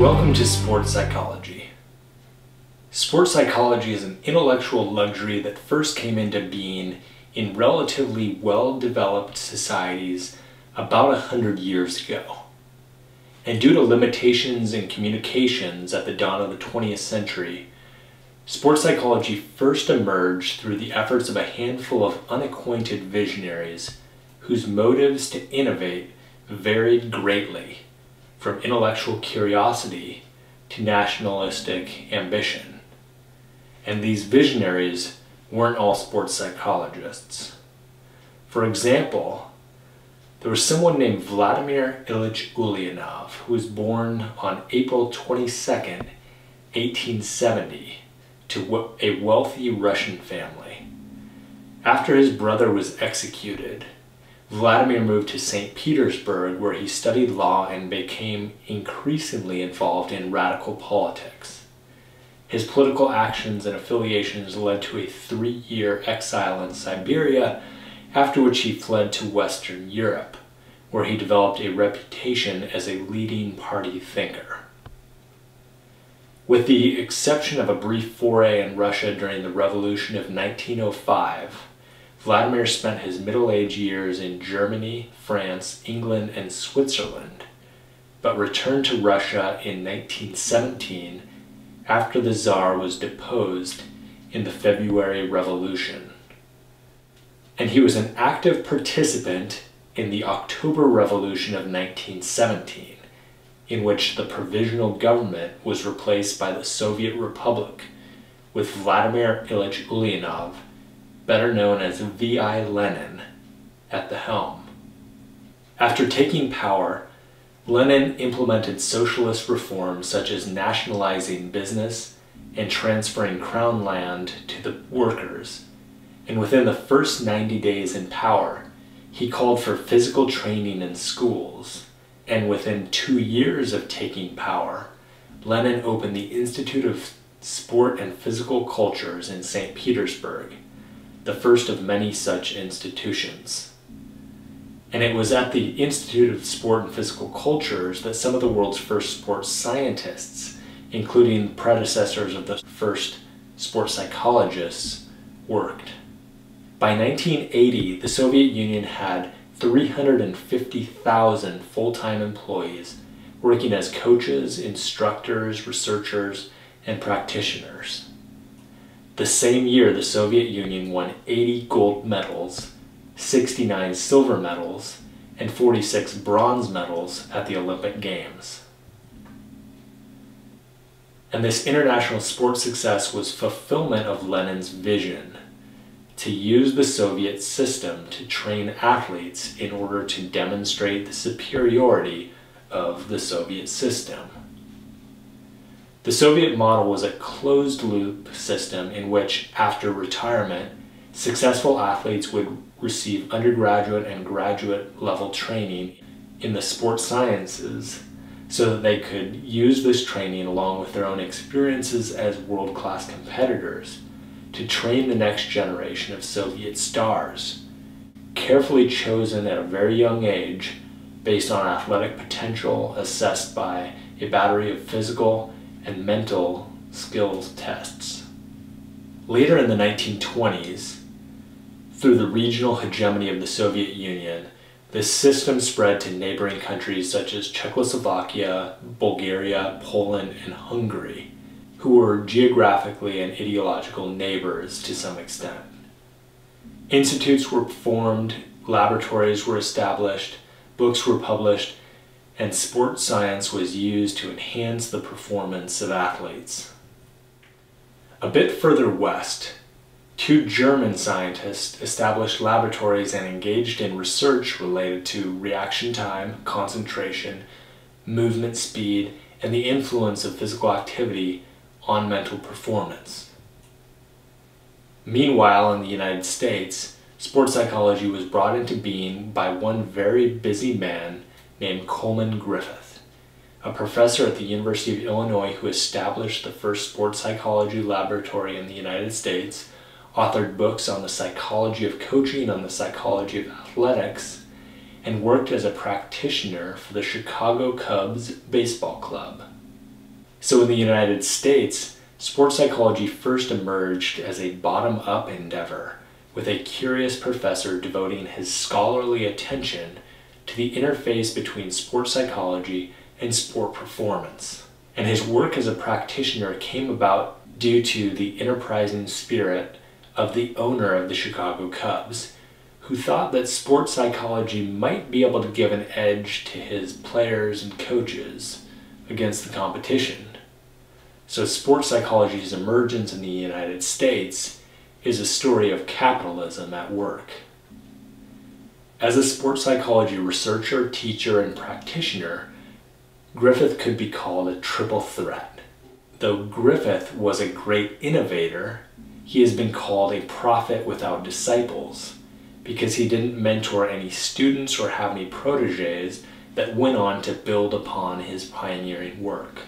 Welcome to sports psychology. Sports psychology is an intellectual luxury that first came into being in relatively well-developed societies about 100 years ago. And due to limitations in communications at the dawn of the 20th century, sports psychology first emerged through the efforts of a handful of unacquainted visionaries whose motives to innovate varied greatly, from intellectual curiosity to nationalistic ambition. And these visionaries weren't all sports psychologists. For example, there was someone named Vladimir Ilyich Ulyanov, who was born on April 22nd, 1870, to a wealthy Russian family. After his brother was executed, Vladimir moved to St. Petersburg, where he studied law and became increasingly involved in radical politics. His political actions and affiliations led to a 3-year exile in Siberia, after which he fled to Western Europe, where he developed a reputation as a leading party thinker. With the exception of a brief foray in Russia during the Revolution of 1905, Vladimir spent his middle-aged years in Germany, France, England, and Switzerland, but returned to Russia in 1917 after the Tsar was deposed in the February Revolution. And he was an active participant in the October Revolution of 1917, in which the provisional government was replaced by the Soviet Republic, with Vladimir Ilyich Ulyanov, better known as V.I. Lenin, at the helm. After taking power, Lenin implemented socialist reforms such as nationalizing business and transferring crown land to the workers, and within the first 90 days in power, he called for physical training in schools, and within 2 years of taking power, Lenin opened the Institute of Sport and Physical Cultures in St. Petersburg, the first of many such institutions. And it was at the Institute of Sport and Physical Cultures that some of the world's first sports scientists, including predecessors of the first sports psychologists, worked. By 1980, the Soviet Union had 350,000 full-time employees working as coaches, instructors, researchers, and practitioners. The same year, the Soviet Union won 80 gold medals, 69 silver medals, and 46 bronze medals at the Olympic Games. And this international sports success was fulfillment of Lenin's vision to use the Soviet system to train athletes in order to demonstrate the superiority of the Soviet system. The Soviet model was a closed-loop system in which, after retirement, successful athletes would receive undergraduate and graduate level training in the sports sciences so that they could use this training along with their own experiences as world-class competitors to train the next generation of Soviet stars, carefully chosen at a very young age based on athletic potential assessed by a battery of physical and mental skills tests. Later in the 1920s, through the regional hegemony of the Soviet Union, this system spread to neighboring countries such as Czechoslovakia, Bulgaria, Poland, and Hungary, who were geographically and ideological neighbors to some extent. Institutes were formed, laboratories were established, books were published, and sports science was used to enhance the performance of athletes. A bit further west, 2 German scientists established laboratories and engaged in research related to reaction time, concentration, movement speed, and the influence of physical activity on mental performance. Meanwhile, in the United States, sports psychology was brought into being by one very busy man named Coleman Griffith, a professor at the University of Illinois who established the first sports psychology laboratory in the United States, authored books on the psychology of coaching, on the psychology of athletics, and worked as a practitioner for the Chicago Cubs baseball club. So in the United States, sports psychology first emerged as a bottom-up endeavor, with a curious professor devoting his scholarly attention to the interface between sports psychology and sport performance. And his work as a practitioner came about due to the enterprising spirit of the owner of the Chicago Cubs, who thought that sports psychology might be able to give an edge to his players and coaches against the competition. So sports psychology's emergence in the United States is a story of capitalism at work. As a sports psychology researcher, teacher, and practitioner, Griffith could be called a triple threat. Though Griffith was a great innovator, he has been called a prophet without disciples, because he didn't mentor any students or have any proteges that went on to build upon his pioneering work.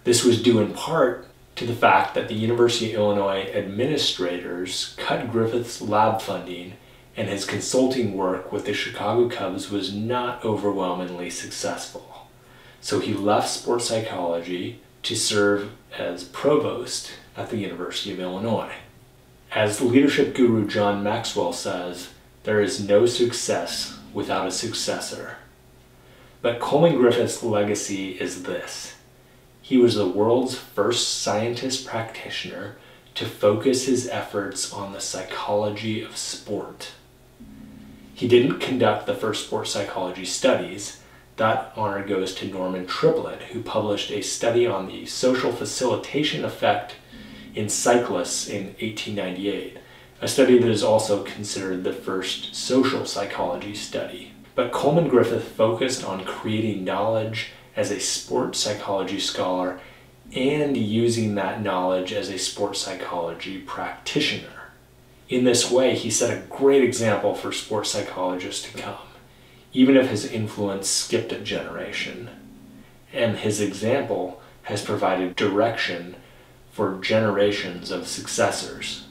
This was due in part to the fact that the University of Illinois administrators cut Griffith's lab funding, and his consulting work with the Chicago Cubs was not overwhelmingly successful. So he left sports psychology to serve as provost at the University of Illinois. As leadership guru John Maxwell says, there is no success without a successor. But Coleman Griffith's legacy is this: he was the world's first scientist practitioner to focus his efforts on the psychology of sport. He didn't conduct the first sports psychology studies. That honor goes to Norman Triplett, who published a study on the social facilitation effect in cyclists in 1898, a study that is also considered the first social psychology study. But Coleman Griffith focused on creating knowledge as a sports psychology scholar and using that knowledge as a sports psychology practitioner. In this way, he set a great example for sports psychologists to come, even if his influence skipped a generation. And his example has provided direction for generations of successors.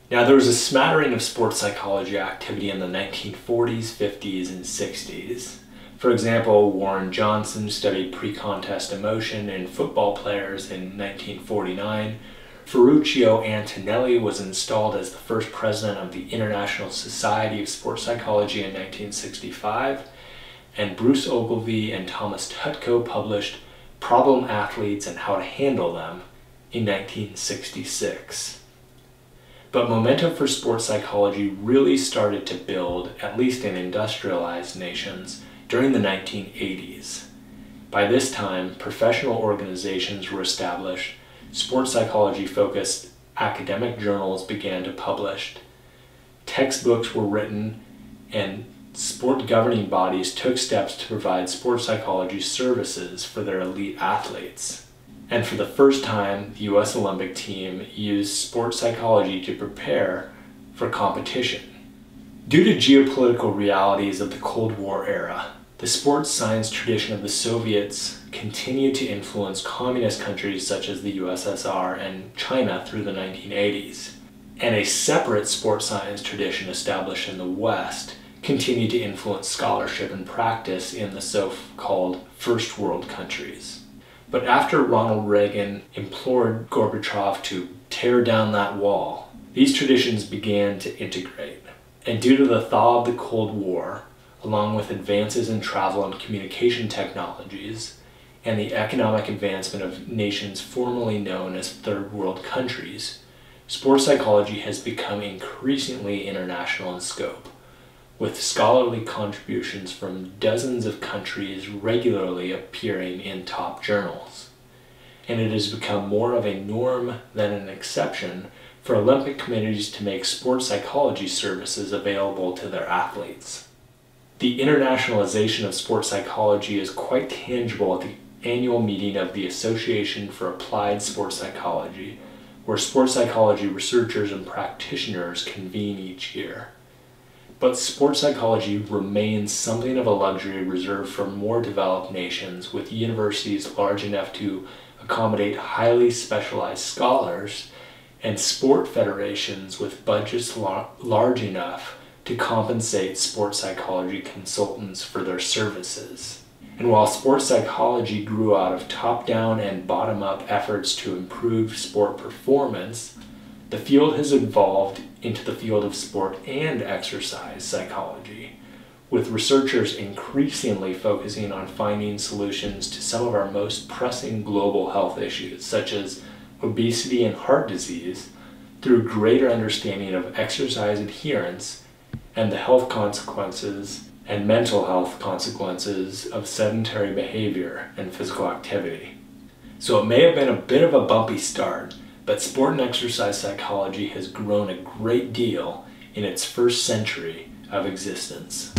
Now, there was a smattering of sports psychology activity in the 1940s, 50s, and 60s. For example, Warren Johnson studied pre-contest emotion in football players in 1949. Ferruccio Antonelli was installed as the first president of the International Society of Sports Psychology in 1965. And Bruce Ogilvie and Thomas Tutko published Problem Athletes and How to Handle Them in 1966. But momentum for sports psychology really started to build, at least in industrialized nations, during the 1980s. By this time, professional organizations were established, sports psychology-focused academic journals began to publish, textbooks were written, and sport governing bodies took steps to provide sports psychology services for their elite athletes. And for the first time, the U.S. Olympic team used sports psychology to prepare for competition. Due to geopolitical realities of the Cold War era, the sports science tradition of the Soviets continued to influence communist countries such as the USSR and China through the 1980s. And a separate sports science tradition established in the West continued to influence scholarship and practice in the so-called First World countries. But after Ronald Reagan implored Gorbachev to tear down that wall, these traditions began to integrate. And due to the thaw of the Cold War, along with advances in travel and communication technologies, and the economic advancement of nations formerly known as Third World countries, sports psychology has become increasingly international in scope, with scholarly contributions from dozens of countries regularly appearing in top journals. And it has become more of a norm than an exception for Olympic committees to make sports psychology services available to their athletes. The internationalization of sports psychology is quite tangible at the annual meeting of the Association for Applied Sports Psychology, where sports psychology researchers and practitioners convene each year. But sports psychology remains something of a luxury reserved for more developed nations, with universities large enough to accommodate highly specialized scholars and sport federations with budgets large enough to compensate sports psychology consultants for their services. And while sports psychology grew out of top-down and bottom-up efforts to improve sport performance, the field has evolved into the field of sport and exercise psychology, with researchers increasingly focusing on finding solutions to some of our most pressing global health issues, such as obesity and heart disease, through greater understanding of exercise adherence and the health consequences and mental health consequences of sedentary behavior and physical activity. So it may have been a bit of a bumpy start, but sport and exercise psychology has grown a great deal in its first century of existence.